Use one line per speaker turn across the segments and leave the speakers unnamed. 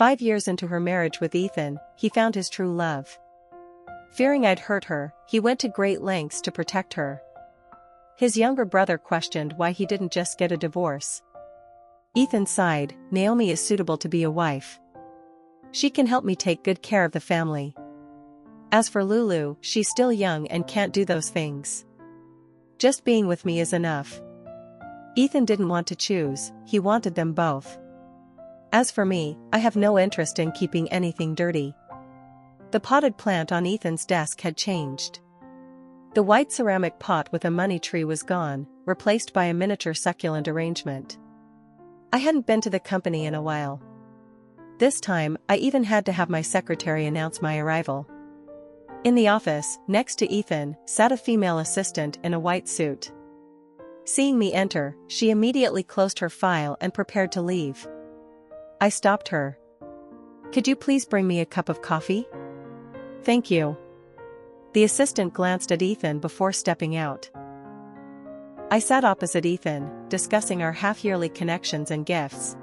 5 years into her marriage with Ethan, he found his true love. Fearing I'd hurt her, he went to great lengths to protect her. His younger brother questioned why he didn't just get a divorce. Ethan sighed, "Naomi is suitable to be a wife. She can help me take good care of the family. As for Lulu, she's still young and can't do those things. Just being with me is enough." Ethan didn't want to choose, he wanted them both. As for me, I have no interest in keeping anything dirty. The potted plant on Ethan's desk had changed. The white ceramic pot with a money tree was gone, replaced by a miniature succulent arrangement. I hadn't been to the company in a while. This time, I even had to have my secretary announce my arrival. In the office, next to Ethan, sat a female assistant in a white suit. Seeing me enter, she immediately closed her file and prepared to leave. I stopped her. "Could you please bring me a cup of coffee?" "Thank you." The assistant glanced at Ethan before stepping out. I sat opposite Ethan, discussing our half-yearly connections and gifts.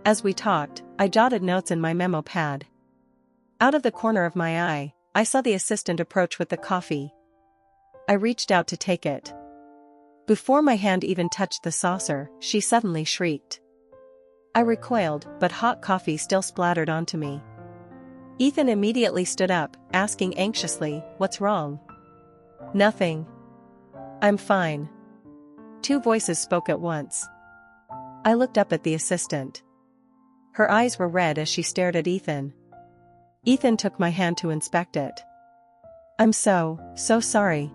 As we talked, I jotted notes in my memo pad. Out of the corner of my eye, I saw the assistant approach with the coffee. I reached out to take it. Before my hand even touched the saucer, she suddenly shrieked. I recoiled, but hot coffee still splattered onto me. Ethan immediately stood up, asking anxiously, "What's wrong?" "Nothing. I'm fine." Two voices spoke at once. I looked up at the assistant. Her eyes were red as she stared at Ethan. Ethan took my hand to inspect it. "I'm so sorry.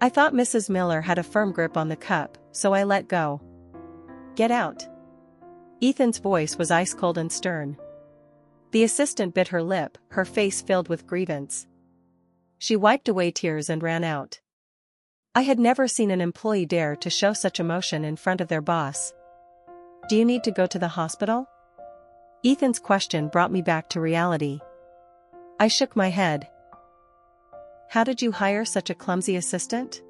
I thought Mrs. Miller had a firm grip on the cup, so I let go." "Get out." Ethan's voice was ice-cold and stern. The assistant bit her lip, her face filled with grievance. She wiped away tears and ran out. I had never seen an employee dare to show such emotion in front of their boss. "Do you need to go to the hospital?" Ethan's question brought me back to reality. I shook my head. "How did you hire such a clumsy assistant?"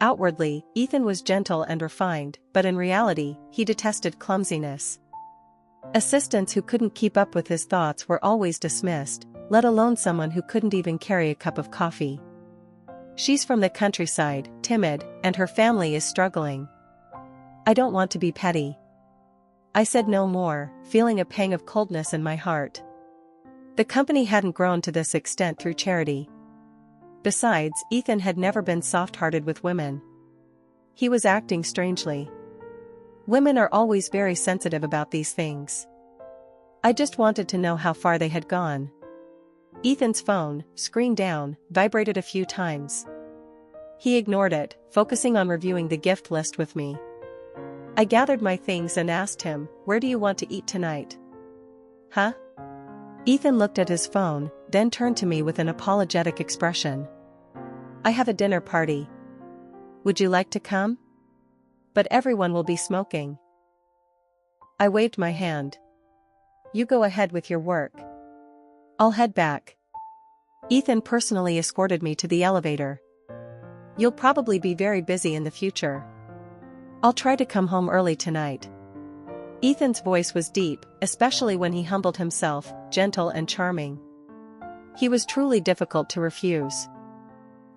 Outwardly, Ethan was gentle and refined, but in reality, he detested clumsiness. Assistants who couldn't keep up with his thoughts were always dismissed, let alone someone who couldn't even carry a cup of coffee. "She's from the countryside, timid, and her family is struggling. I don't want to be petty." I said no more, feeling a pang of coldness in my heart. The company hadn't grown to this extent through charity. Besides, Ethan had never been soft-hearted with women. He was acting strangely. Women are always very sensitive about these things. I just wanted to know how far they had gone. Ethan's phone, screen down, vibrated a few times. He ignored it, focusing on reviewing the gift list with me. I gathered my things and asked him, "Where do you want to eat tonight?" "Huh?" Ethan looked at his phone, then turned to me with an apologetic expression. "I have a dinner party. Would you like to come? But everyone will be smoking." I waved my hand. "You go ahead with your work. I'll head back." Ethan personally escorted me to the elevator. "You'll probably be very busy in the future. I'll try to come home early tonight." Ethan's voice was deep, especially when he humbled himself, gentle and charming. He was truly difficult to refuse.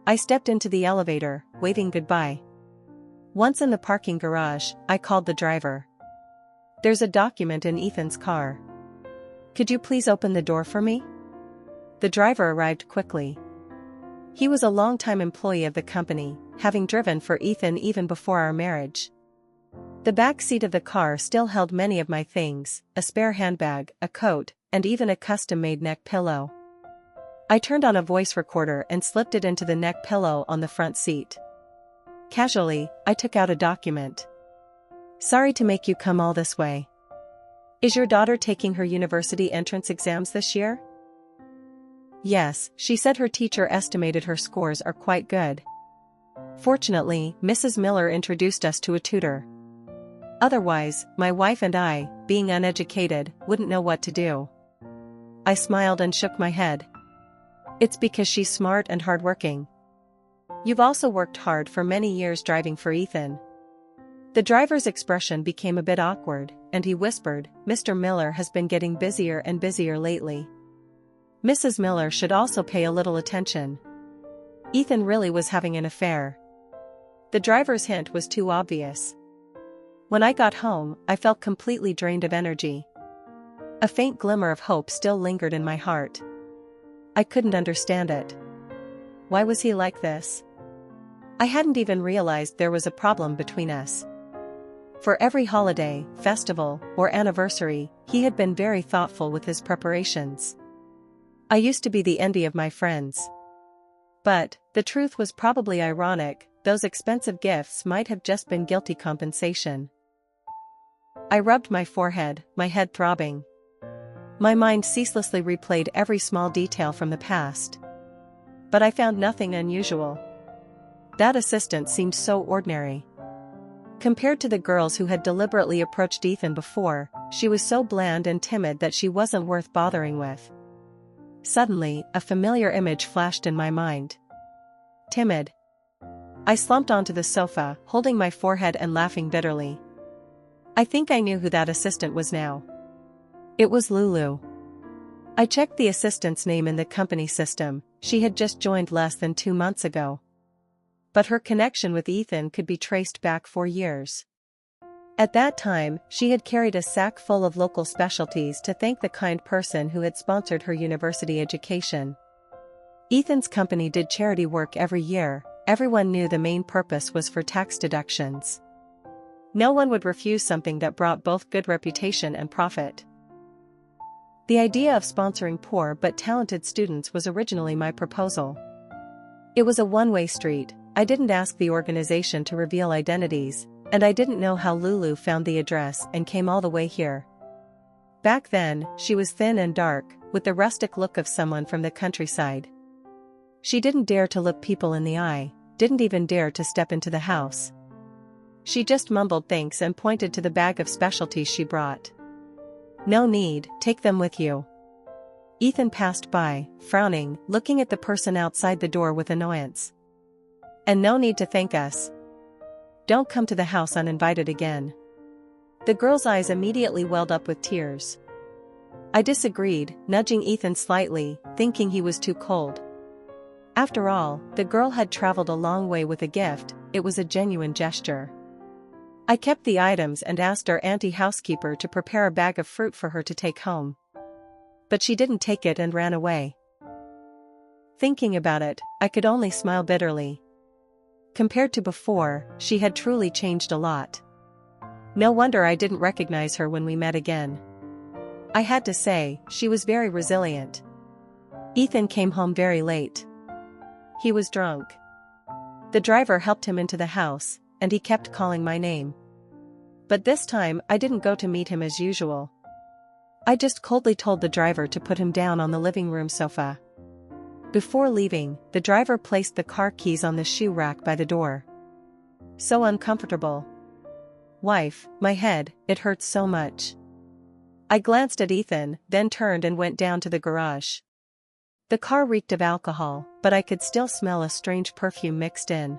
I stepped into the elevator, waving goodbye. Once in the parking garage, I called the driver. "There's a document in Ethan's car. Could you please open the door for me?" The driver arrived quickly. He was a longtime employee of the company, having driven for Ethan even before our marriage. The back seat of the car still held many of my things, a spare handbag, a coat, and even a custom-made neck pillow. I turned on a voice recorder and slipped it into the neck pillow on the front seat. Casually, I took out a document. "Sorry to make you come all this way. Is your daughter taking her university entrance exams this year?" "Yes, she said her teacher estimated her scores are quite good. Fortunately, Mrs. Miller introduced us to a tutor. Otherwise, my wife and I, being uneducated, wouldn't know what to do." I smiled and shook my head. "It's because she's smart and hardworking. You've also worked hard for many years driving for Ethan." The driver's expression became a bit awkward, and he whispered, "Mr. Miller has been getting busier and busier lately. Mrs. Miller should also pay a little attention." Ethan really was having an affair. The driver's hint was too obvious. When I got home, I felt completely drained of energy. A faint glimmer of hope still lingered in my heart. I couldn't understand it. Why was he like this? I hadn't even realized there was a problem between us. For every holiday, festival, or anniversary, he had been very thoughtful with his preparations. I used to be the envy of my friends. But, the truth was probably ironic, those expensive gifts might have just been guilty compensation. I rubbed my forehead, my head throbbing. My mind ceaselessly replayed every small detail from the past. But I found nothing unusual. That assistant seemed so ordinary. Compared to the girls who had deliberately approached Ethan before, she was so bland and timid that she wasn't worth bothering with. Suddenly, a familiar image flashed in my mind. Timid. I slumped onto the sofa, holding my forehead and laughing bitterly. I think I knew who that assistant was now. It was Lulu. I checked the assistant's name in the company system. She had just joined less than 2 months ago. But her connection with Ethan could be traced back 4 years. At that time, she had carried a sack full of local specialties to thank the kind person who had sponsored her university education. Ethan's company did charity work every year. Everyone knew the main purpose was for tax deductions. No one would refuse something that brought both good reputation and profit. The idea of sponsoring poor but talented students was originally my proposal. It was a one-way street. I didn't ask the organization to reveal identities, and I didn't know how Lulu found the address and came all the way here. Back then, she was thin and dark, with the rustic look of someone from the countryside. She didn't dare to look people in the eye, didn't even dare to step into the house. She just mumbled thanks and pointed to the bag of specialties she brought. "No need, take them with you." Ethan passed by, frowning, looking at the person outside the door with annoyance. "And no need to thank us. Don't come to the house uninvited again." The girl's eyes immediately welled up with tears. I disagreed, nudging Ethan slightly, thinking he was too cold. After all, the girl had traveled a long way with a gift. It was a genuine gesture. I kept the items and asked our auntie housekeeper to prepare a bag of fruit for her to take home. But she didn't take it and ran away. Thinking about it, I could only smile bitterly. Compared to before, she had truly changed a lot. No wonder I didn't recognize her when we met again. I had to say, she was very resilient. Ethan came home very late. He was drunk. The driver helped him into the house, and he kept calling my name. But this time, I didn't go to meet him as usual. I just coldly told the driver to put him down on the living room sofa. Before leaving, the driver placed the car keys on the shoe rack by the door. So uncomfortable. "Wife, my head, it hurts so much." I glanced at Ethan, then turned and went down to the garage. The car reeked of alcohol, but I could still smell a strange perfume mixed in.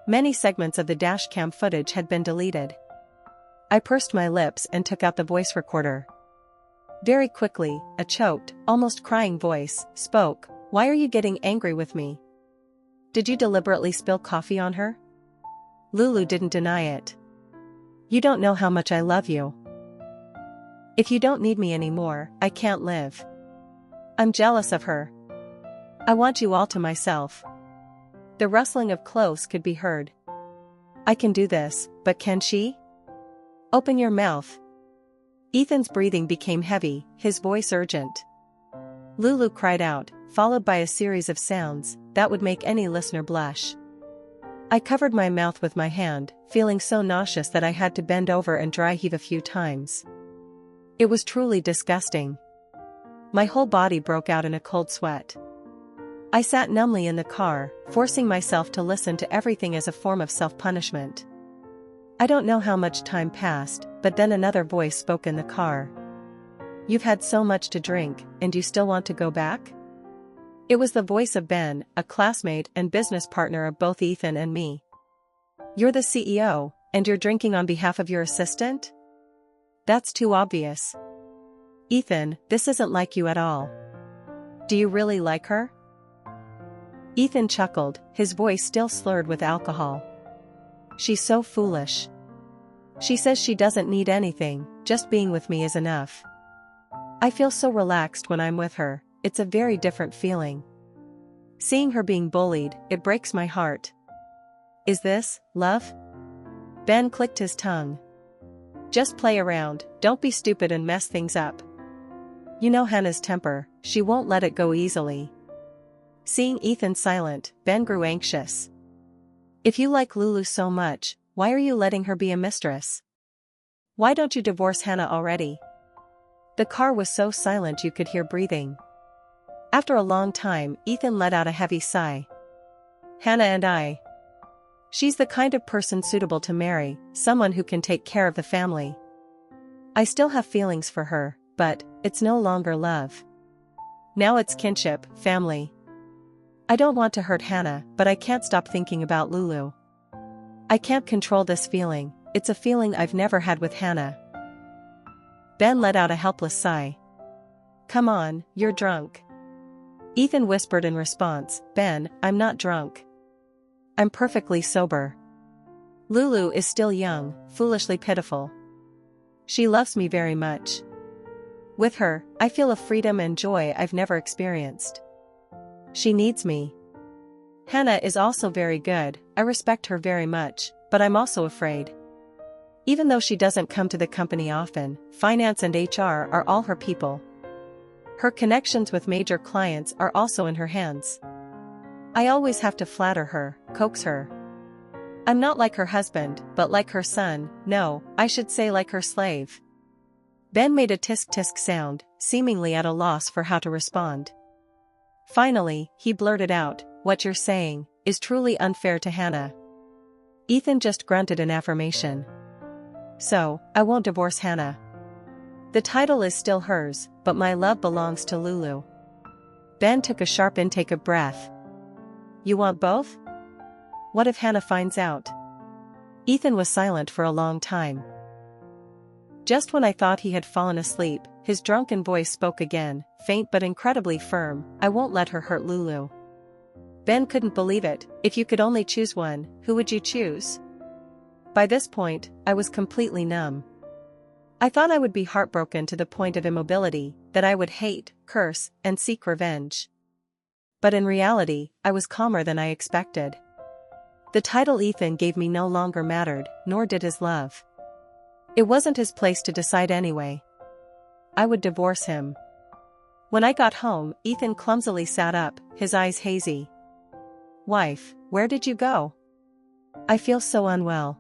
Many segments of the dashcam footage had been deleted. I pursed my lips and took out the voice recorder. Very quickly, a choked, almost crying voice spoke. "Why are you getting angry with me? Did you deliberately spill coffee on her?" Lulu didn't deny it. "You don't know how much I love you. If you don't need me anymore, I can't live. I'm jealous of her. I want you all to myself." The rustling of clothes could be heard. "I can do this, but can she? Open your mouth." Ethan's breathing became heavy, his voice urgent. Lulu cried out, followed by a series of sounds that would make any listener blush. I covered my mouth with my hand, feeling so nauseous that I had to bend over and dry heave a few times. It was truly disgusting. My whole body broke out in a cold sweat. I sat numbly in the car, forcing myself to listen to everything as a form of self-punishment. I don't know how much time passed, but then another voice spoke in the car. "You've had so much to drink, and you still want to go back?" It was the voice of Ben, a classmate and business partner of both Ethan and me. "You're the CEO, and you're drinking on behalf of your assistant?" That's too obvious. Ethan, this isn't like you at all. Do you really like her? Ethan chuckled, his voice still slurred with alcohol. She's so foolish. She says she doesn't need anything, just being with me is enough. I feel so relaxed when I'm with her, it's a very different feeling. Seeing her being bullied, it breaks my heart. Is this love? Ben clicked his tongue. Just play around, don't be stupid and mess things up. You know Hannah's temper, she won't let it go easily. Seeing Ethan silent, Ben grew anxious. If you like Lulu so much, why are you letting her be a mistress? Why don't you divorce Hannah already? The car was so silent you could hear breathing. After a long time, Ethan let out a heavy sigh. Hannah and I. She's the kind of person suitable to marry, someone who can take care of the family. I still have feelings for her, but it's no longer love. Now it's kinship, family. I don't want to hurt Hannah, but I can't stop thinking about Lulu. I can't control this feeling, it's a feeling I've never had with Hannah. Ben let out a helpless sigh. Come on, you're drunk. Ethan whispered in response, Ben, I'm not drunk. I'm perfectly sober. Lulu is still young, foolishly pitiful. She loves me very much. With her, I feel a freedom and joy I've never experienced. She needs me. Hannah is also very good, I respect her very much, but I'm also afraid. Even though she doesn't come to the company often, finance and HR are all her people. Her connections with major clients are also in her hands. I always have to flatter her, coax her. I'm not like her husband, but like her son, no, I should say like her slave. Ben made a tisk-tisk sound, seemingly at a loss for how to respond. Finally, he blurted out, what you're saying is truly unfair to Hannah. Ethan just grunted in affirmation. So, I won't divorce Hannah. The title is still hers, but my love belongs to Lulu. Ben took a sharp intake of breath. You want both? What if Hannah finds out? Ethan was silent for a long time. Just when I thought he had fallen asleep, his drunken voice spoke again, faint but incredibly firm, I won't let her hurt Lulu. Ben couldn't believe it. If you could only choose one, who would you choose? By this point, I was completely numb. I thought I would be heartbroken to the point of immobility, that I would hate, curse, and seek revenge. But in reality, I was calmer than I expected. The title Ethan gave me no longer mattered, nor did his love. It wasn't his place to decide anyway. I would divorce him. When I got home, Ethan clumsily sat up, his eyes hazy. Wife, where did you go? I feel so unwell.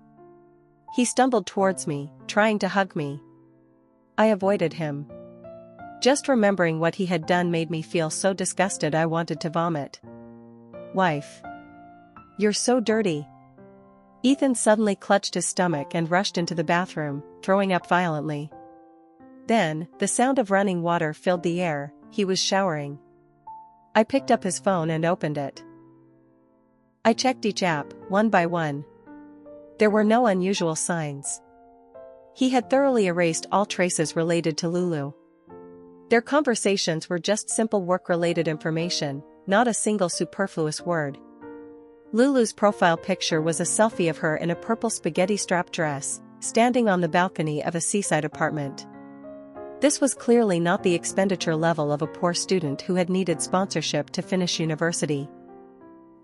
He stumbled towards me, trying to hug me. I avoided him. Just remembering what he had done made me feel so disgusted I wanted to vomit. Wife. You're so dirty. Ethan suddenly clutched his stomach and rushed into the bathroom, throwing up violently. Then, the sound of running water filled the air, he was showering. I picked up his phone and opened it. I checked each app, one by one. There were no unusual signs. He had thoroughly erased all traces related to Lulu. Their conversations were just simple work-related information, not a single superfluous word. Lulu's profile picture was a selfie of her in a purple spaghetti-strap dress, standing on the balcony of a seaside apartment. This was clearly not the expenditure level of a poor student who had needed sponsorship to finish university.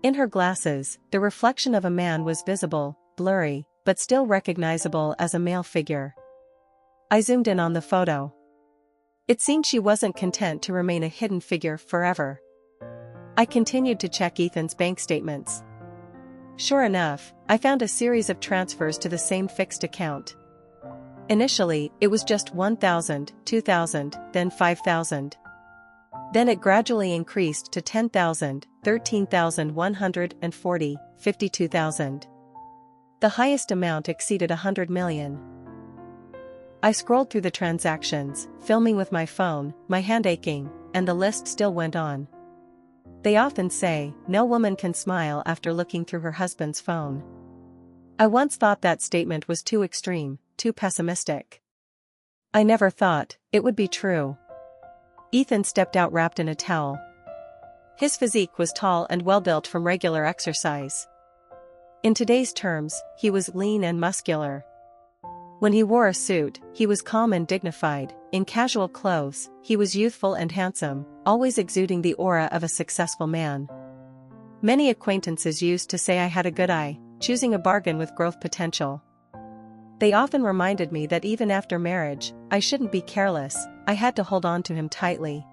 In her glasses, the reflection of a man was visible, blurry, but still recognizable as a male figure. I zoomed in on the photo. It seemed she wasn't content to remain a hidden figure forever. I continued to check Ethan's bank statements. Sure enough, I found a series of transfers to the same fixed account. Initially, it was just $1,000, $2,000, then $5,000. Then it gradually increased to $10,000, $13,140, $52,000. The highest amount exceeded $100 million. I scrolled through the transactions, filming with my phone, my hand aching, and the list still went on. They often say, no woman can smile after looking through her husband's phone. I once thought that statement was too extreme, too pessimistic. I never thought it would be true. Ethan stepped out wrapped in a towel. His physique was tall and well-built from regular exercise. In today's terms, he was lean and muscular. When he wore a suit, he was calm and dignified. In casual clothes, he was youthful and handsome, always exuding the aura of a successful man. Many acquaintances used to say I had a good eye, choosing a bargain with growth potential. They often reminded me that even after marriage, I shouldn't be careless. I had to hold on to him tightly.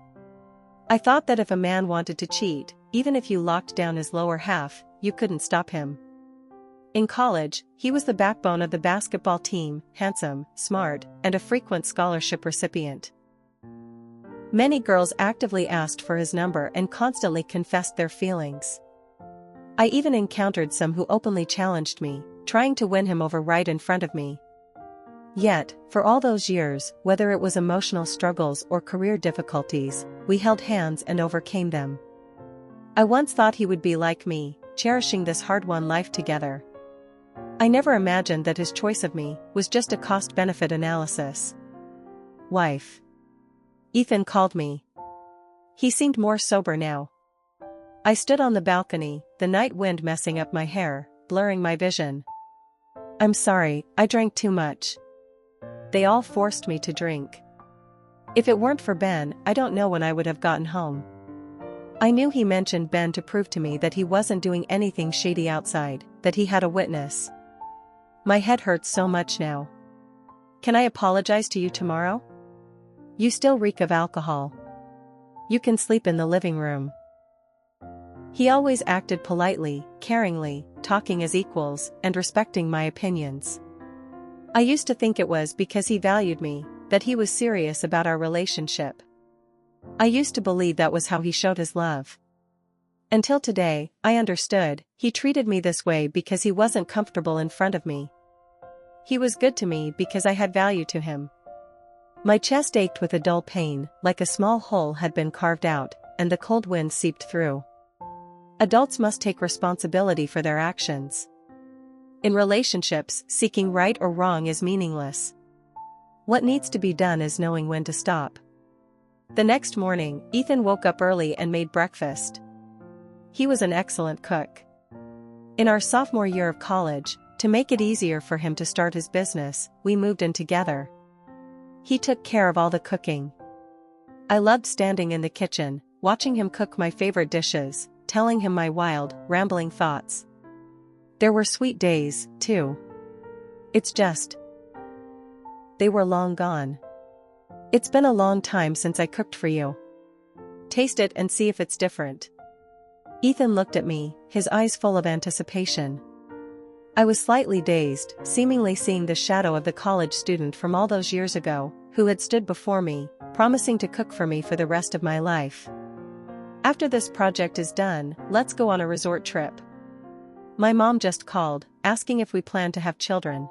I thought that if a man wanted to cheat, even if you locked down his lower half, you couldn't stop him. In college, he was the backbone of the basketball team, handsome, smart, and a frequent scholarship recipient. Many girls actively asked for his number and constantly confessed their feelings. I even encountered some who openly challenged me, trying to win him over right in front of me. Yet, for all those years, whether it was emotional struggles or career difficulties, we held hands and overcame them. I once thought he would be like me, cherishing this hard-won life together. I never imagined that his choice of me was just a cost-benefit analysis. Wife. Ethan called me. He seemed more sober now. I stood on the balcony, the night wind messing up my hair, blurring my vision. I'm sorry, I drank too much. They all forced me to drink. If it weren't for Ben, I don't know when I would have gotten home. I knew he mentioned Ben to prove to me that he wasn't doing anything shady outside, that he had a witness. My head hurts so much now. Can I apologize to you tomorrow? You still reek of alcohol. You can sleep in the living room. He always acted politely, caringly, talking as equals, and respecting my opinions. I used to think it was because he valued me, that he was serious about our relationship. I used to believe that was how he showed his love. Until today, I understood, he treated me this way because he wasn't comfortable in front of me. He was good to me because I had value to him. My chest ached with a dull pain, like a small hole had been carved out, and the cold wind seeped through. Adults must take responsibility for their actions. In relationships, seeking right or wrong is meaningless. What needs to be done is knowing when to stop. The next morning, Ethan woke up early and made breakfast. He was an excellent cook. In our sophomore year of college, to make it easier for him to start his business, we moved in together. He took care of all the cooking. I loved standing in the kitchen, watching him cook my favorite dishes, telling him my wild, rambling thoughts. There were sweet days, too. It's just, they were long gone. It's been a long time since I cooked for you. Taste it and see if it's different. Ethan looked at me, his eyes full of anticipation. I was slightly dazed, seemingly seeing the shadow of the college student from all those years ago, who had stood before me, promising to cook for me for the rest of my life. After this project is done, let's go on a resort trip. My mom just called, asking if we plan to have children.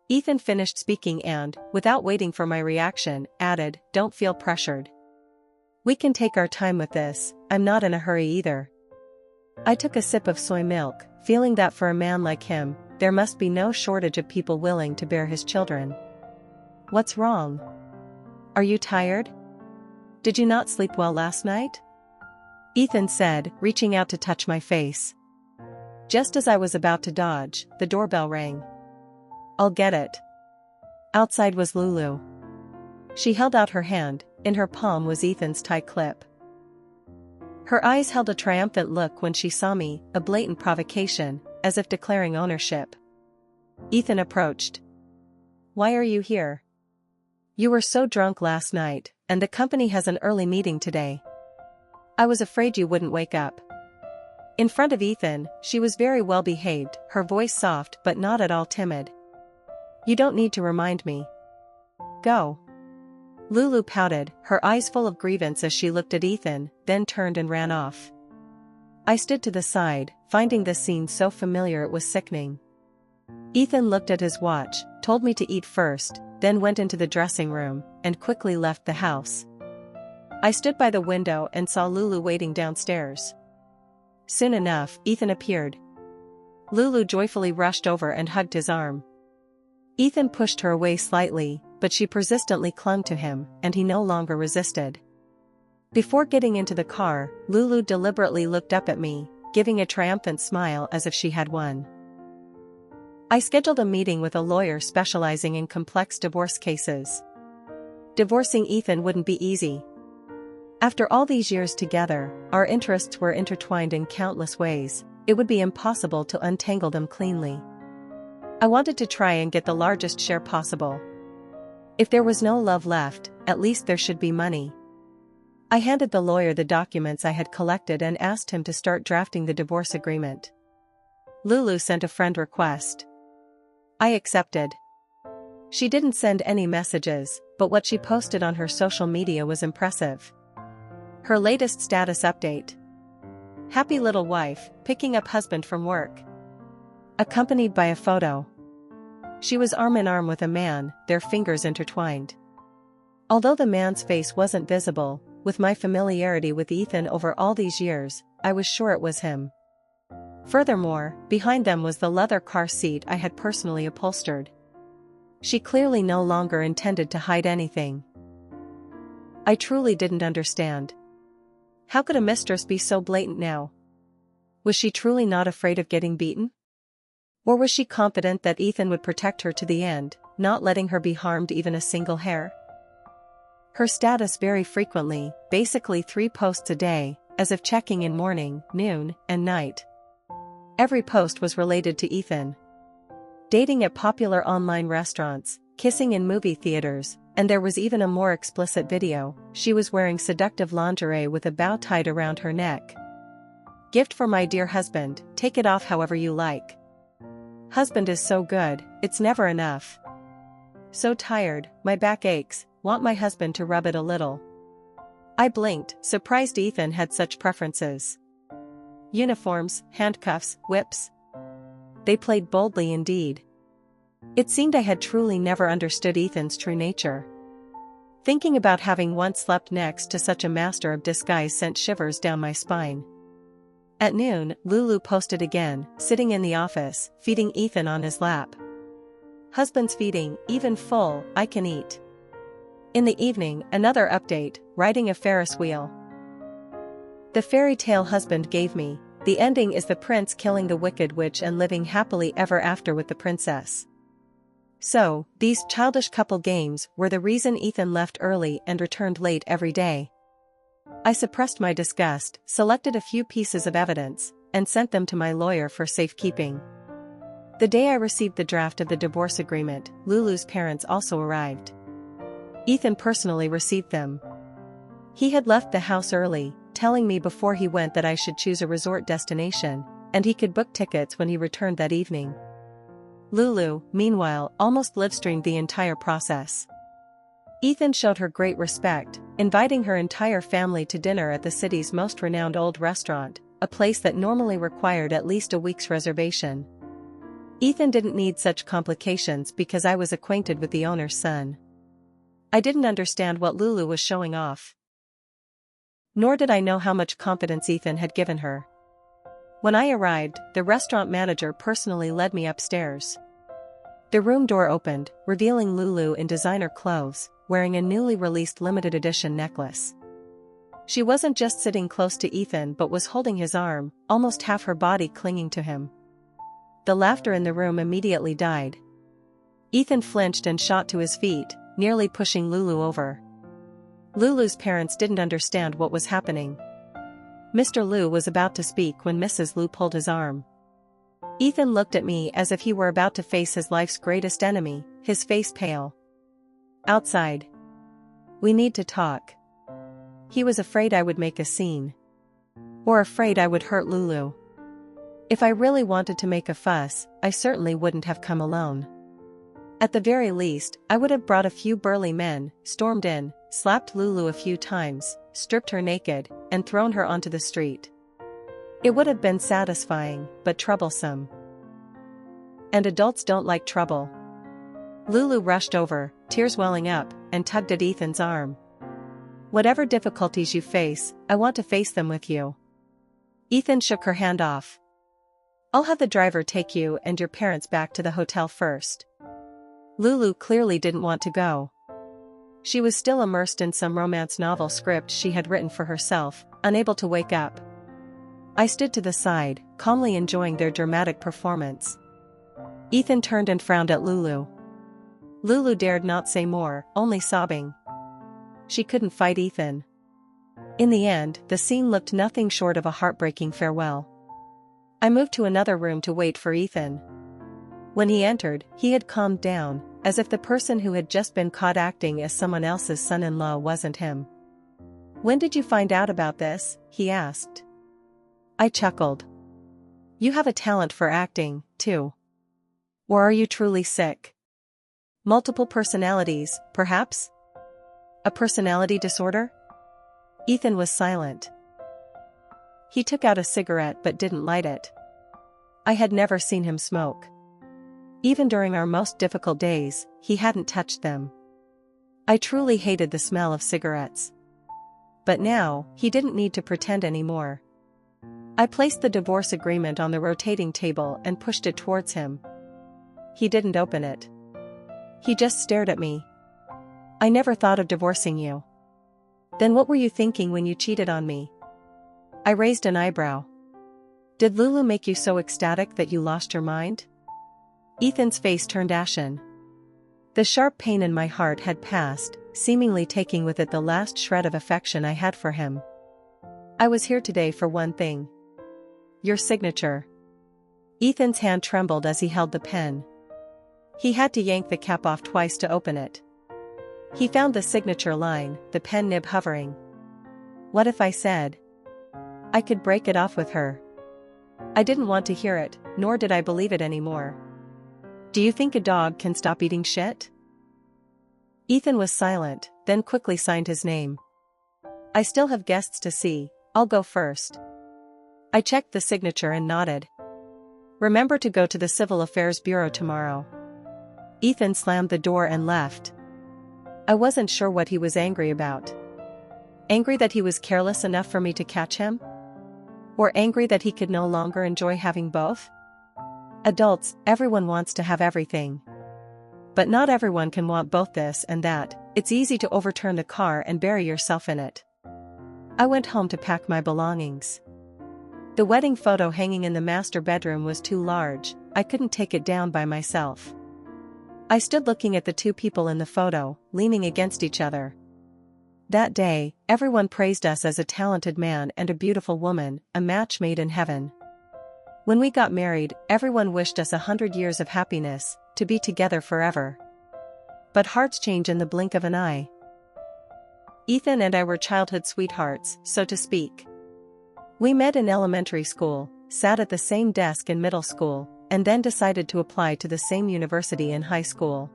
Ethan finished speaking and, without waiting for my reaction, added, "Don't feel pressured. We can take our time with this, I'm not in a hurry either." I took a sip of soy milk, feeling that for a man like him, there must be no shortage of people willing to bear his children. What's wrong? Are you tired? Did you not sleep well last night? Ethan said, reaching out to touch my face. Just as I was about to dodge, the doorbell rang. I'll get it. Outside was Lulu. She held out her hand, in her palm was Ethan's tie clip. Her eyes held a triumphant look when she saw me, a blatant provocation, as if declaring ownership. Ethan approached. Why are you here? You were so drunk last night, and the company has an early meeting today. I was afraid you wouldn't wake up. In front of Ethan, she was very well behaved, her voice soft but not at all timid. You don't need to remind me. Go. Lulu pouted, her eyes full of grievance as she looked at Ethan, then turned and ran off. I stood to the side, finding this scene so familiar it was sickening. Ethan looked at his watch, told me to eat first, then went into the dressing room, and quickly left the house. I stood by the window and saw Lulu waiting downstairs. Soon enough, Ethan appeared. Lulu joyfully rushed over and hugged his arm. Ethan pushed her away slightly, but she persistently clung to him, and he no longer resisted. Before getting into the car, Lulu deliberately looked up at me, giving a triumphant smile as if she had won. I scheduled a meeting with a lawyer specializing in complex divorce cases. Divorcing Ethan wouldn't be easy. After all these years together, our interests were intertwined in countless ways. It would be impossible to untangle them cleanly. I wanted to try and get the largest share possible. If there was no love left, at least there should be money. I handed the lawyer the documents I had collected and asked him to start drafting the divorce agreement. Lulu sent a friend request. I accepted. She didn't send any messages, but what she posted on her social media was impressive. Her latest status update. Happy little wife, picking up husband from work. Accompanied by a photo. She was arm in arm with a man, their fingers intertwined. Although the man's face wasn't visible, with my familiarity with Ethan over all these years, I was sure it was him. Furthermore, behind them was the leather car seat I had personally upholstered. She clearly no longer intended to hide anything. I truly didn't understand. How could a mistress be so blatant now? Was she truly not afraid of getting beaten? Or was she confident that Ethan would protect her to the end, not letting her be harmed even a single hair? Her status very frequently, basically 3 posts a day, as if checking in morning, noon, and night. Every post was related to Ethan. Dating at popular online restaurants, kissing in movie theaters, and there was even a more explicit video. She was wearing seductive lingerie with a bow tied around her neck. Gift for my dear husband, take it off however you like. Husband is so good, it's never enough. So tired, my back aches, want my husband to rub it a little. I blinked, surprised Ethan had such preferences. Uniforms, handcuffs, whips. They played boldly indeed. It seemed I had truly never understood Ethan's true nature. Thinking about having once slept next to such a master of disguise sent shivers down my spine. At noon, Lulu posted again, sitting in the office, feeding Ethan on his lap. Husband's feeding, even full, I can eat. In the evening, another update, riding a Ferris wheel. The fairy tale husband gave me. The ending is the prince killing the wicked witch and living happily ever after with the princess. So, these childish couple games were the reason Ethan left early and returned late every day. I suppressed my disgust, selected a few pieces of evidence, and sent them to my lawyer for safekeeping. The day I received the draft of the divorce agreement, Lulu's parents also arrived. Ethan personally received them. He had left the house early, telling me before he went that I should choose a resort destination, and he could book tickets when he returned that evening. Lulu, meanwhile, almost live-streamed the entire process. Ethan showed her great respect, inviting her entire family to dinner at the city's most renowned old restaurant, a place that normally required at least a week's reservation. Ethan didn't need such complications because I was acquainted with the owner's son. I didn't understand what Lulu was showing off. Nor did I know how much confidence Ethan had given her. When I arrived, the restaurant manager personally led me upstairs. The room door opened, revealing Lulu in designer clothes, wearing a newly released limited edition necklace. She wasn't just sitting close to Ethan but was holding his arm, almost half her body clinging to him. The laughter in the room immediately died. Ethan flinched and shot to his feet, nearly pushing Lulu over. Lulu's parents didn't understand what was happening. Mr. Liu was about to speak when Mrs. Liu pulled his arm. Ethan looked at me as if he were about to face his life's greatest enemy, his face pale. Outside. We need to talk. He was afraid I would make a scene. Or afraid I would hurt Lulu. If I really wanted to make a fuss, I certainly wouldn't have come alone. At the very least, I would have brought a few burly men, stormed in, slapped Lulu a few times, stripped her naked, and thrown her onto the street. It would have been satisfying, but troublesome. And adults don't like trouble. Lulu rushed over, tears welling up, and tugged at Ethan's arm. Whatever difficulties you face, I want to face them with you. Ethan shook her hand off. I'll have the driver take you and your parents back to the hotel first. Lulu clearly didn't want to go. She was still immersed in some romance novel script she had written for herself, unable to wake up. I stood to the side, calmly enjoying their dramatic performance. Ethan turned and frowned at Lulu. Lulu dared not say more, only sobbing. She couldn't fight Ethan. In the end, the scene looked nothing short of a heartbreaking farewell. I moved to another room to wait for Ethan. When he entered, he had calmed down, as if the person who had just been caught acting as someone else's son-in-law wasn't him. "When did you find out about this?" he asked. I chuckled. "You have a talent for acting, too. Or are you truly sick? Multiple personalities, perhaps? A personality disorder?" Ethan was silent. He took out a cigarette but didn't light it. I had never seen him smoke. Even during our most difficult days, he hadn't touched them. I truly hated the smell of cigarettes. But now, he didn't need to pretend anymore. I placed the divorce agreement on the rotating table and pushed it towards him. He didn't open it. He just stared at me. "I never thought of divorcing you." "Then what were you thinking when you cheated on me?" I raised an eyebrow. "Did Lulu make you so ecstatic that you lost your mind?" Ethan's face turned ashen. The sharp pain in my heart had passed, seemingly taking with it the last shred of affection I had for him. "I was here today for one thing. Your signature." Ethan's hand trembled as he held the pen. He had to yank the cap off twice to open it. He found the signature line, the pen nib hovering. What if I said I could break it off with her? I didn't want to hear it, nor did I believe it anymore. "Do you think a dog can stop eating shit?" Ethan was silent, then quickly signed his name. "I still have guests to see, I'll go first." I checked the signature and nodded. "Remember to go to the Civil Affairs Bureau tomorrow." Ethan slammed the door and left. I wasn't sure what he was angry about. Angry that he was careless enough for me to catch him? Or angry that he could no longer enjoy having both? Adults, everyone wants to have everything. But not everyone can want both this and that. It's easy to overturn the car and bury yourself in it. I went home to pack my belongings. The wedding photo hanging in the master bedroom was too large, I couldn't take it down by myself. I stood looking at the two people in the photo, leaning against each other. That day, everyone praised us as a talented man and a beautiful woman, a match made in heaven. When we got married, everyone wished us 100 years of happiness, to be together forever. But hearts change in the blink of an eye. Ethan and I were childhood sweethearts, so to speak. We met in elementary school, sat at the same desk in middle school, and then decided to apply to the same university in high school.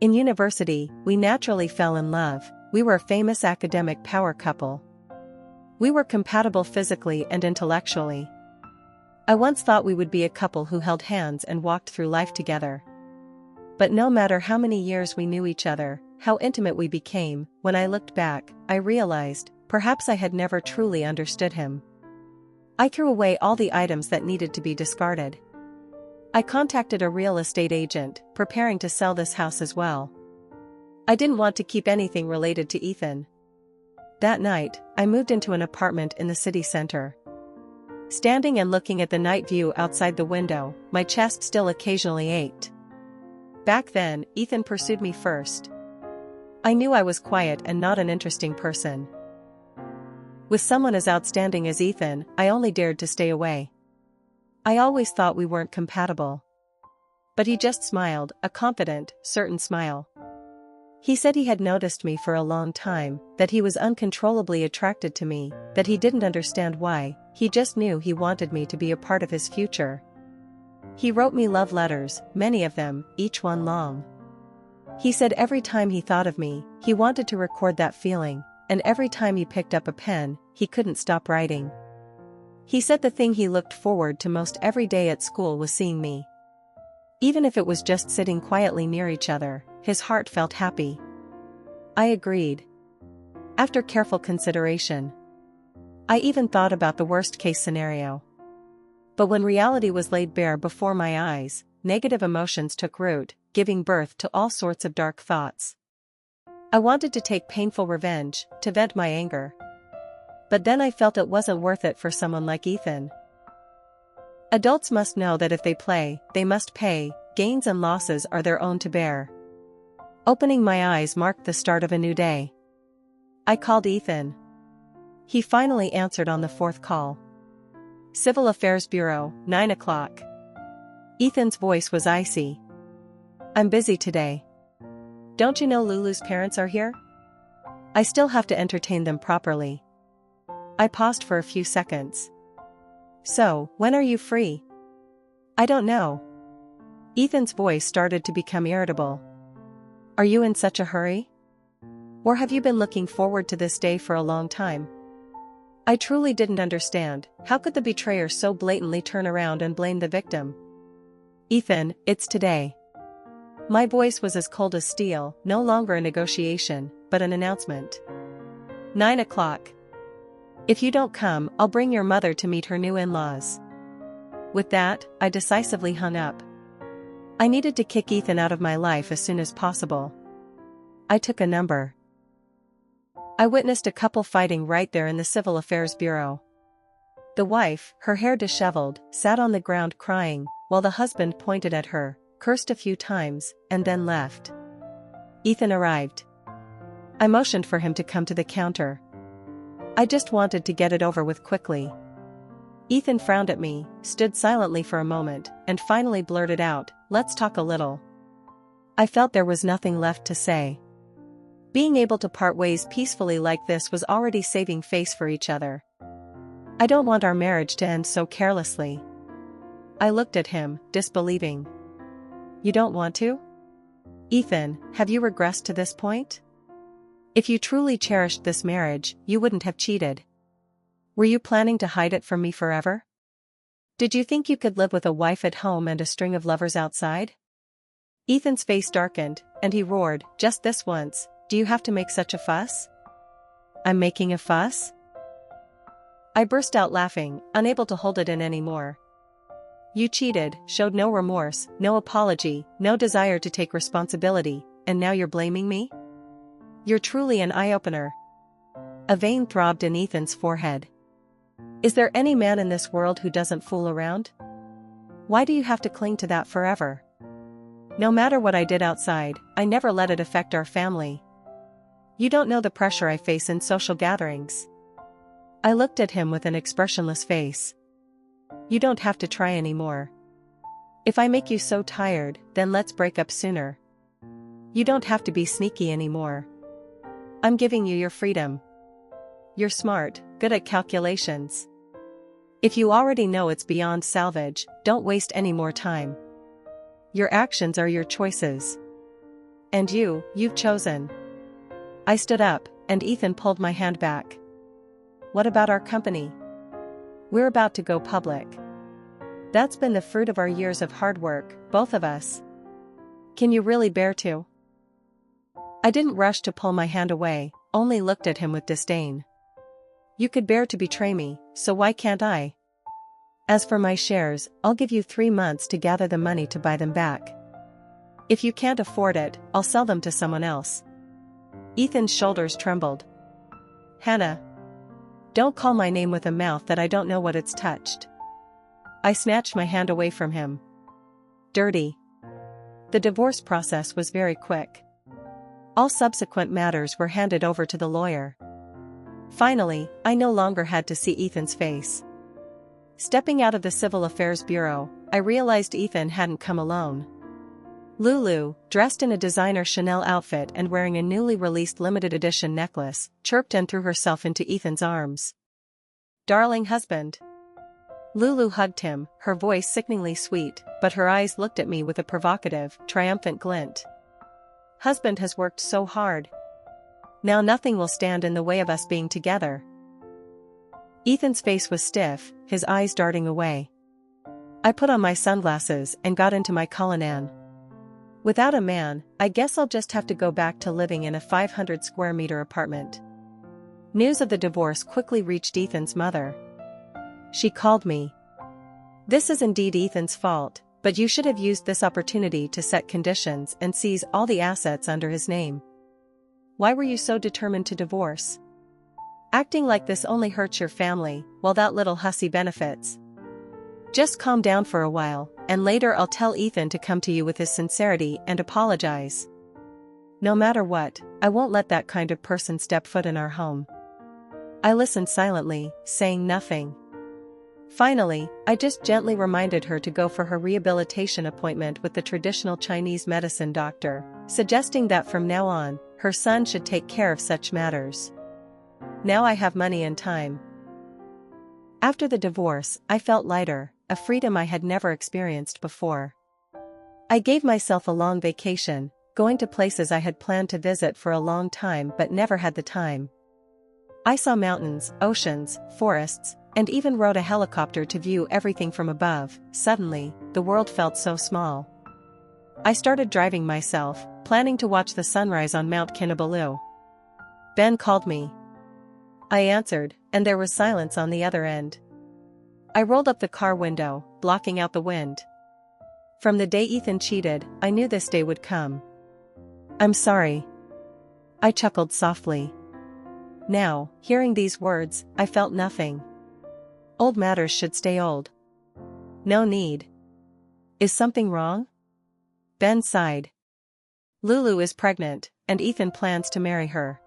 In university, we naturally fell in love. We were a famous academic power couple. We were compatible physically and intellectually. I once thought we would be a couple who held hands and walked through life together. But no matter how many years we knew each other, how intimate we became, when I looked back, I realized, perhaps I had never truly understood him. I threw away all the items that needed to be discarded. I contacted a real estate agent, preparing to sell this house as well. I didn't want to keep anything related to Ethan. That night, I moved into an apartment in the city center. Standing and looking at the night view outside the window, my chest still occasionally ached. Back then, Ethan pursued me first. I knew I was quiet and not an interesting person. With someone as outstanding as Ethan, I only dared to stay away. I always thought we weren't compatible. But he just smiled, a confident, certain smile. He said he had noticed me for a long time, that he was uncontrollably attracted to me, that he didn't understand why, he just knew he wanted me to be a part of his future. He wrote me love letters, many of them, each one long. He said every time he thought of me, he wanted to record that feeling, and every time he picked up a pen, he couldn't stop writing. He said the thing he looked forward to most every day at school was seeing me. Even if it was just sitting quietly near each other, his heart felt happy. I agreed. After careful consideration. I even thought about the worst-case scenario. But when reality was laid bare before my eyes, negative emotions took root, giving birth to all sorts of dark thoughts. I wanted to take painful revenge, to vent my anger. But then I felt it wasn't worth it for someone like Ethan. Adults must know that if they play, they must pay. Gains and losses are their own to bear. Opening my eyes marked the start of a new day. I called Ethan. He finally answered on the fourth call. Civil Affairs Bureau, 9 o'clock. Ethan's voice was icy. I'm busy today. Don't you know Lulu's parents are here? I still have to entertain them properly. I paused for a few seconds. So, when are you free? I don't know. Ethan's voice started to become irritable. Are you in such a hurry? Or have you been looking forward to this day for a long time? I truly didn't understand. How could the betrayer so blatantly turn around and blame the victim? Ethan, it's today. My voice was as cold as steel, no longer a negotiation, but an announcement. 9 o'clock. If you don't come, I'll bring your mother to meet her new in-laws. With that, I decisively hung up. I needed to kick Ethan out of my life as soon as possible. I took a number. I witnessed a couple fighting right there in the Civil Affairs Bureau. The wife, her hair disheveled, sat on the ground crying, while the husband pointed at her, cursed a few times, and then left. Ethan arrived. I motioned for him to come to the counter. I just wanted to get it over with quickly. Ethan frowned at me, stood silently for a moment, and finally blurted out, "Let's talk a little." I felt there was nothing left to say. Being able to part ways peacefully like this was already saving face for each other. I don't want our marriage to end so carelessly. I looked at him, disbelieving. You don't want to? Ethan, have you regressed to this point? If you truly cherished this marriage, you wouldn't have cheated. Were you planning to hide it from me forever? Did you think you could live with a wife at home and a string of lovers outside? Ethan's face darkened, and he roared, "Just this once, do you have to make such a fuss?" I'm making a fuss? I burst out laughing, unable to hold it in anymore. You cheated, showed no remorse, no apology, no desire to take responsibility, and now you're blaming me? You're truly an eye-opener. A vein throbbed in Ethan's forehead. Is there any man in this world who doesn't fool around? Why do you have to cling to that forever? No matter what I did outside, I never let it affect our family. You don't know the pressure I face in social gatherings. I looked at him with an expressionless face. You don't have to try anymore. If I make you so tired, then let's break up sooner. You don't have to be sneaky anymore. I'm giving you your freedom. You're smart, good at calculations. If you already know it's beyond salvage, don't waste any more time. Your actions are your choices. And you've chosen. I stood up, and Ethan pulled my hand back. What about our company? We're about to go public. That's been the fruit of our years of hard work, both of us. Can you really bear to? I didn't rush to pull my hand away, only looked at him with disdain. You could bear to betray me, so why can't I? As for my shares, I'll give you 3 months to gather the money to buy them back. If you can't afford it, I'll sell them to someone else. Ethan's shoulders trembled. Hannah. Don't call my name with a mouth that I don't know what it's touched. I snatched my hand away from him. Dirty. The divorce process was very quick. All subsequent matters were handed over to the lawyer. Finally, I no longer had to see Ethan's face. Stepping out of the Civil Affairs Bureau, I realized Ethan hadn't come alone. Lulu, dressed in a designer Chanel outfit and wearing a newly released limited edition necklace, chirped and threw herself into Ethan's arms. Darling husband. Lulu hugged him, her voice sickeningly sweet, but her eyes looked at me with a provocative, triumphant glint. Husband has worked so hard. Now nothing will stand in the way of us being together. Ethan's face was stiff, his eyes darting away. I put on my sunglasses and got into my Cullinan. Without a man, I guess I'll just have to go back to living in a 500 square meter apartment. News of the divorce quickly reached Ethan's mother. She called me. This is indeed Ethan's fault, But you should have used this opportunity to set conditions and seize all the assets under his name. Why were you so determined to divorce? Acting like this only hurts your family, while that little hussy benefits. Just calm down for a while, and later I'll tell Ethan to come to you with his sincerity and apologize. No matter what, I won't let that kind of person step foot in our home. I listened silently, saying nothing. Finally, I just gently reminded her to go for her rehabilitation appointment with the traditional Chinese medicine doctor, suggesting that from now on, her son should take care of such matters. Now I have money and time. After the divorce, I felt lighter, a freedom I had never experienced before. I gave myself a long vacation, going to places I had planned to visit for a long time but never had the time. I saw mountains, oceans, forests, and even rode a helicopter to view everything from above. Suddenly, the world felt so small. I started driving myself, planning to watch the sunrise on Mount Kinabalu. Ben called me. I answered, and there was silence on the other end. I rolled up the car window, blocking out the wind. From the day Ethan cheated, I knew this day would come. I'm sorry. I chuckled softly. Now, hearing these words, I felt nothing. Old matters should stay old. No need. Is something wrong? Ben sighed. Lulu is pregnant, and Ethan plans to marry her.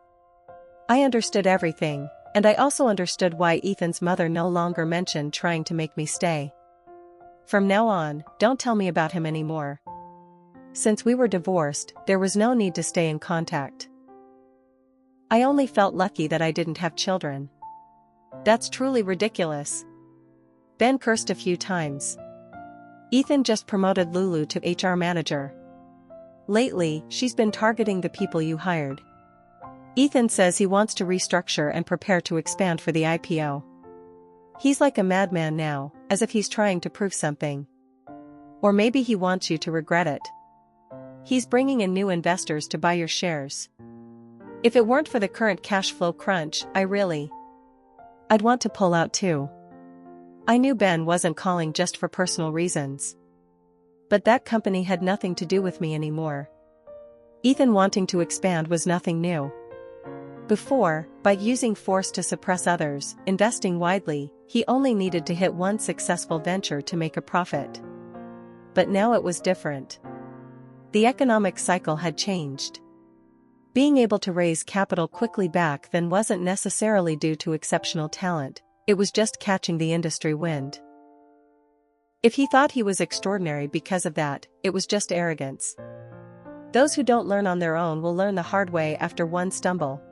I understood everything, and I also understood why Ethan's mother no longer mentioned trying to make me stay. From now on, don't tell me about him anymore. Since we were divorced, there was no need to stay in contact. I only felt lucky that I didn't have children. That's truly ridiculous. Ben cursed a few times. Ethan just promoted Lulu to HR manager. Lately, she's been targeting the people you hired. Ethan says he wants to restructure and prepare to expand for the IPO. He's like a madman now, as if he's trying to prove something. Or maybe he wants you to regret it. He's bringing in new investors to buy your shares. If it weren't for the current cash flow crunch, I'd want to pull out too. I knew Ben wasn't calling just for personal reasons. But that company had nothing to do with me anymore. Ethan wanting to expand was nothing new. Before, by using force to suppress others, investing widely, he only needed to hit one successful venture to make a profit. But now it was different. The economic cycle had changed. Being able to raise capital quickly back then wasn't necessarily due to exceptional talent, it was just catching the industry wind. If he thought he was extraordinary because of that, it was just arrogance. Those who don't learn on their own will learn the hard way after one stumble.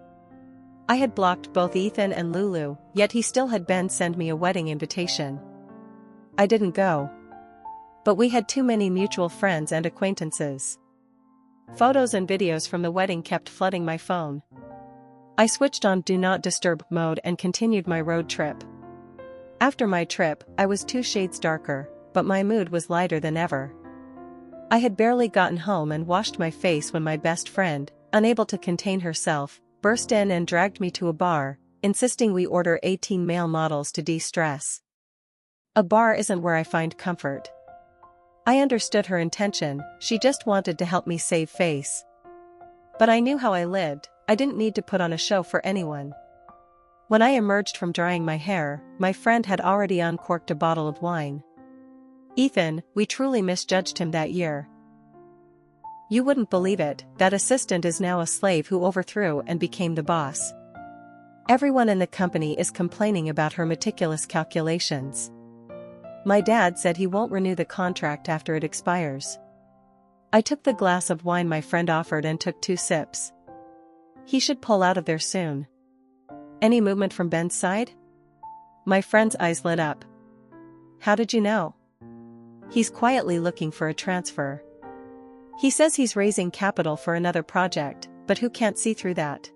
I had blocked both Ethan and Lulu, yet he still had Ben send me a wedding invitation. I didn't go. But we had too many mutual friends and acquaintances. Photos and videos from the wedding kept flooding my phone. I switched on Do Not Disturb mode and continued my road trip. After my trip, I was 2 shades darker, but my mood was lighter than ever. I had barely gotten home and washed my face when my best friend, unable to contain herself, burst in and dragged me to a bar, insisting we order 18 male models to de-stress. A bar isn't where I find comfort. I understood her intention, she just wanted to help me save face. But I knew how I lived, I didn't need to put on a show for anyone. When I emerged from drying my hair, my friend had already uncorked a bottle of wine. Ethan, we truly misjudged him that year. You wouldn't believe it, that assistant is now a slave who overthrew and became the boss. Everyone in the company is complaining about her meticulous calculations. My dad said he won't renew the contract after it expires. I took the glass of wine my friend offered and took 2 sips. He should pull out of there soon. Any movement from Ben's side? My friend's eyes lit up. How did you know? He's quietly looking for a transfer. He says he's raising capital for another project, but who can't see through that?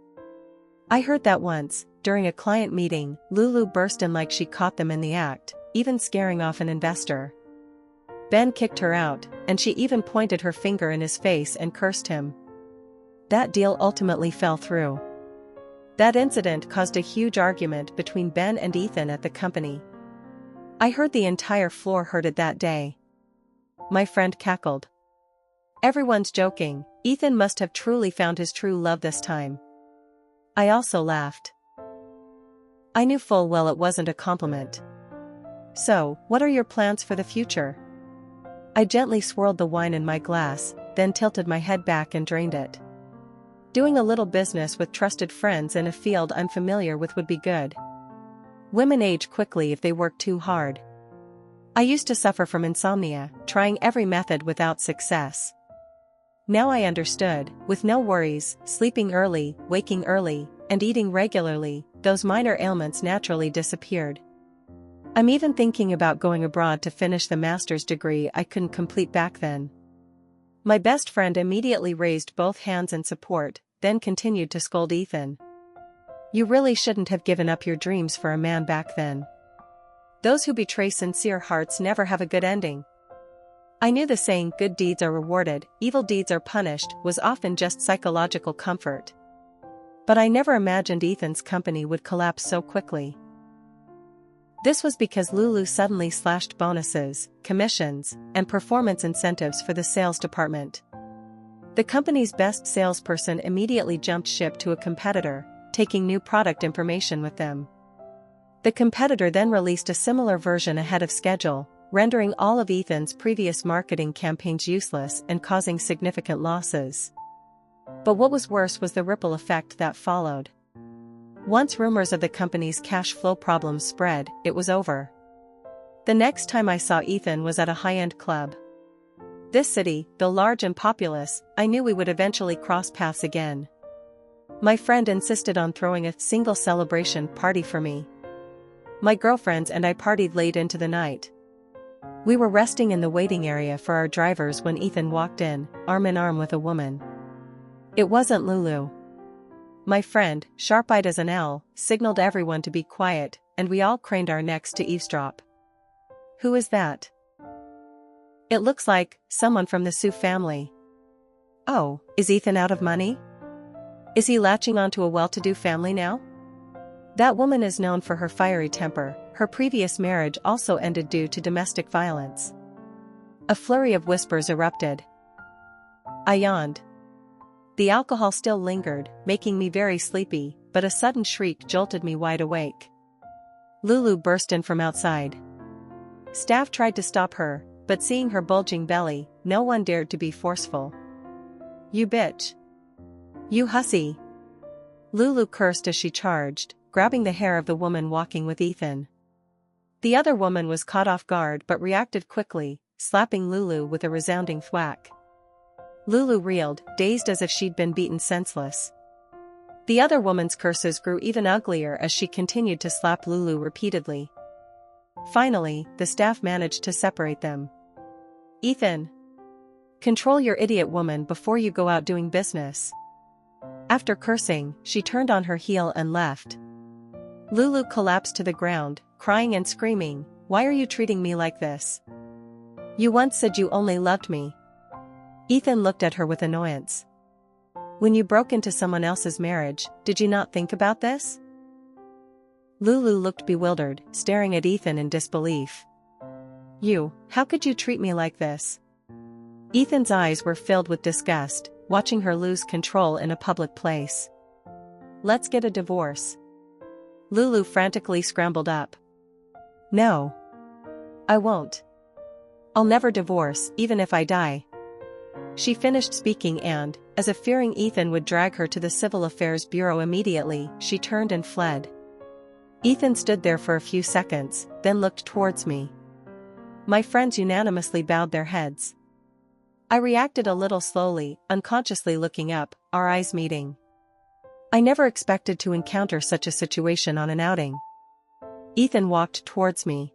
I heard that once, during a client meeting, Lulu burst in like she caught them in the act, even scaring off an investor. Ben kicked her out, and she even pointed her finger in his face and cursed him. That deal ultimately fell through. That incident caused a huge argument between Ben and Ethan at the company. I heard the entire floor heard it that day. my friend cackled. Everyone's joking, Ethan must have truly found his true love this time. I also laughed. I knew full well it wasn't a compliment. So, what are your plans for the future? I gently swirled the wine in my glass, then tilted my head back and drained it. Doing a little business with trusted friends in a field I'm familiar with would be good. Women age quickly if they work too hard. I used to suffer from insomnia, trying every method without success. Now I understood, with no worries, sleeping early, waking early, and eating regularly, those minor ailments naturally disappeared. I'm even thinking about going abroad to finish the master's degree I couldn't complete back then. My best friend immediately raised both hands in support, then continued to scold Ethan. You really shouldn't have given up your dreams for a man back then. Those who betray sincere hearts never have a good ending. I knew the saying, good deeds are rewarded, evil deeds are punished, was often just psychological comfort. But I never imagined Ethan's company would collapse so quickly. This was because Lulu suddenly slashed bonuses, commissions, and performance incentives for the sales department. The company's best salesperson immediately jumped ship to a competitor, taking new product information with them. The competitor then released a similar version ahead of schedule, rendering all of Ethan's previous marketing campaigns useless and causing significant losses. But what was worse was the ripple effect that followed. Once rumors of the company's cash flow problems spread, it was over. The next time I saw Ethan was at a high-end club. This city, though large and populous, I knew we would eventually cross paths again. My friend insisted on throwing a single celebration party for me. My girlfriends and I partied late into the night. We were resting in the waiting area for our drivers when Ethan walked in, arm in arm with a woman. It wasn't Lulu. My friend, sharp-eyed as an owl, signaled everyone to be quiet, and we all craned our necks to eavesdrop. Who is that? It looks like someone from the Sue family. Oh, is Ethan out of money? Is he latching onto a well-to-do family now? That woman is known for her fiery temper. Her previous marriage also ended due to domestic violence. A flurry of whispers erupted. I yawned. The alcohol still lingered, making me very sleepy, but a sudden shriek jolted me wide awake. Lulu burst in from outside. Staff tried to stop her, but seeing her bulging belly, no one dared to be forceful. You bitch. You hussy. Lulu cursed as she charged, grabbing the hair of the woman walking with Ethan. The other woman was caught off guard but reacted quickly, slapping Lulu with a resounding thwack. Lulu reeled, dazed as if she'd been beaten senseless. The other woman's curses grew even uglier as she continued to slap Lulu repeatedly. Finally, the staff managed to separate them. Ethan! Control your idiot woman before you go out doing business. After cursing, she turned on her heel and left. Lulu collapsed to the ground, crying and screaming, "Why are you treating me like this? You once said you only loved me." Ethan looked at her with annoyance. When you broke into someone else's marriage, did you not think about this? Lulu looked bewildered, staring at Ethan in disbelief. How could you treat me like this? Ethan's eyes were filled with disgust, watching her lose control in a public place. Let's get a divorce. Lulu frantically scrambled up. No. I won't. I'll never divorce, even if I die. She finished speaking and, as if fearing Ethan would drag her to the Civil Affairs Bureau immediately, she turned and fled. Ethan stood there for a few seconds, then looked towards me. My friends unanimously bowed their heads. I reacted a little slowly, unconsciously looking up, our eyes meeting. I never expected to encounter such a situation on an outing. Ethan walked towards me.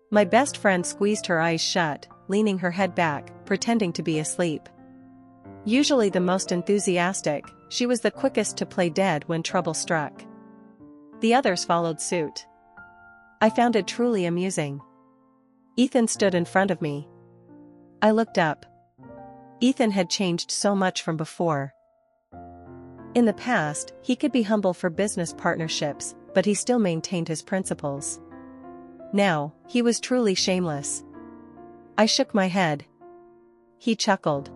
My best friend squeezed her eyes shut, leaning her head back, pretending to be asleep. Usually the most enthusiastic, she was the quickest to play dead when trouble struck. The others followed suit. I found it truly amusing. Ethan stood in front of me. I looked up. Ethan had changed so much from before. In the past, he could be humble for business partnerships, but he still maintained his principles. Now, he was truly shameless. I shook my head. He chuckled.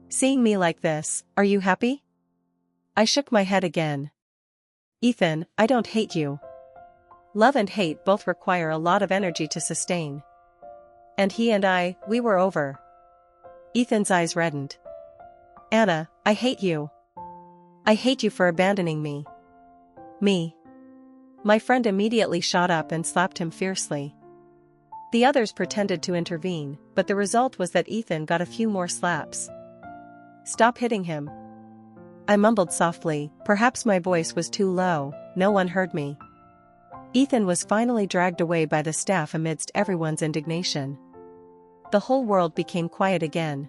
Seeing me like this, are you happy? I shook my head again. Ethan, I don't hate you. Love and hate both require a lot of energy to sustain. And he and I, we were over. Ethan's eyes reddened. Anna, I hate you. I hate you for abandoning me. Me. My friend immediately shot up and slapped him fiercely. The others pretended to intervene, but the result was that Ethan got a few more slaps. Stop hitting him. I mumbled softly, perhaps my voice was too low, no one heard me. Ethan was finally dragged away by the staff amidst everyone's indignation. The whole world became quiet again.